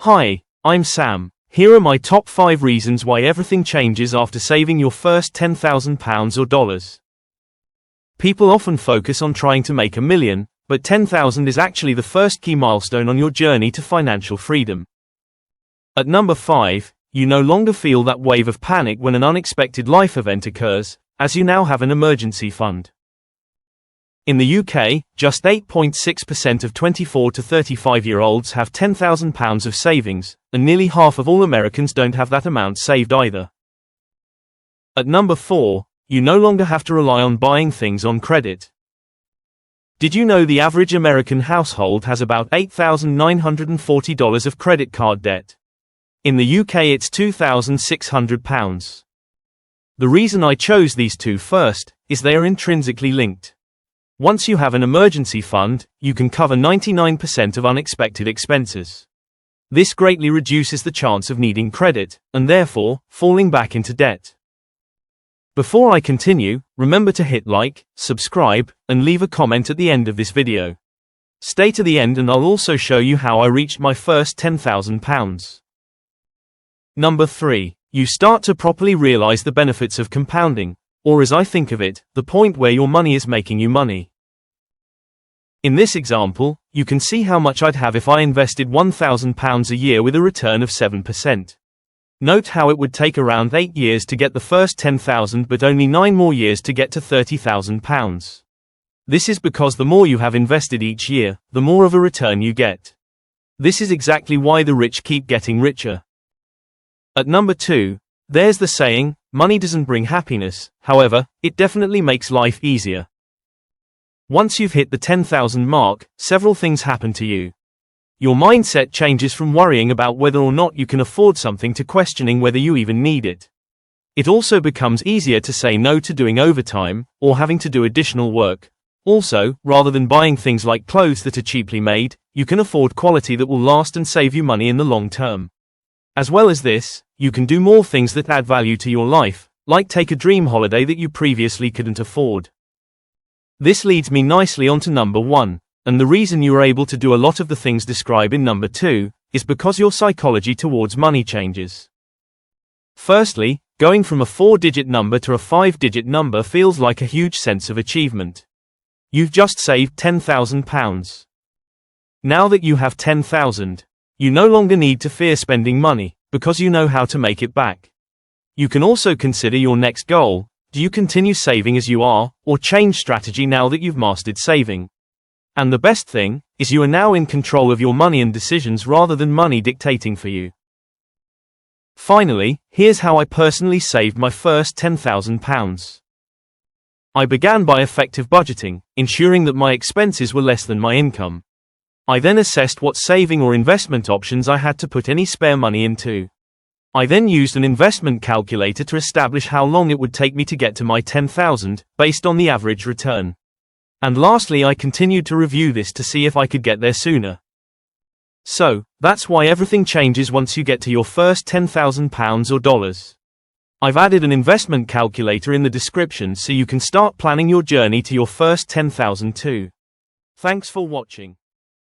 Hi, I'm Sam. Here are my top 5 reasons why everything changes after saving your first £10,000 or dollars. People often focus on trying to make $1 million, but 10,000 is actually the first key milestone on your journey to financial freedom. At number 5, you no longer feel that wave of panic when an unexpected life event occurs, as you now have an emergency fund. In the UK, just 8.6% of 24 to 35-year-olds have £10,000 of savings, and nearly half of all Americans don't have that amount saved either. At number 4, you no longer have to rely on buying things on credit. Did you know the average American household has about $8,940 of credit card debt? In the UK it's £2,600. The reason I chose these two first is they are intrinsically linked. Once you have an emergency fund, you can cover 99% of unexpected expenses. This greatly reduces the chance of needing credit, and therefore, falling back into debt. Before I continue, remember to hit like, subscribe, and leave a comment at the end of this video. Stay to the end and I'll also show you how I reached my first £10,000. Number 3. You start to properly realize the benefits of compounding, or as I think of it, the point where your money is making you money. In this example, you can see how much I'd have if I invested £1,000 a year with a return of 7%. Note how it would take around 8 years to get the first 10,000 but only 9 more years to get to £30,000. This is because the more you have invested each year, the more of a return you get. This is exactly why the rich keep getting richer. At number 2, there's the saying, money doesn't bring happiness, however, it definitely makes life easier. Once you've hit the 10,000 mark, several things happen to you. Your mindset changes from worrying about whether or not you can afford something to questioning whether you even need it. It also becomes easier to say no to doing overtime, or having to do additional work. Also, rather than buying things like clothes that are cheaply made, you can afford quality that will last and save you money in the long term. As well as this, you can do more things that add value to your life, like take a dream holiday that you previously couldn't afford. This leads me nicely onto number 1, and the reason you are able to do a lot of the things described in number 2, is because your psychology towards money changes. Firstly, going from a 4-digit number to a 5-digit number feels like a huge sense of achievement. You've just saved £10,000. Now that you have 10,000, you no longer need to fear spending money, because you know how to make it back. You can also consider your next goal. Do you continue saving as you are, or change strategy now that you've mastered saving? And the best thing, is you are now in control of your money and decisions rather than money dictating for you. Finally, here's how I personally saved my first £10,000. I began by effective budgeting, ensuring that my expenses were less than my income. I then assessed what saving or investment options I had to put any spare money into. I then used an investment calculator to establish how long it would take me to get to my 10,000, based on the average return. And lastly, I continued to review this to see if I could get there sooner. So, that's why everything changes once you get to your first £10,000 or dollars. I've added an investment calculator in the description so you can start planning your journey to your first 10,000 too. Thanks for watching.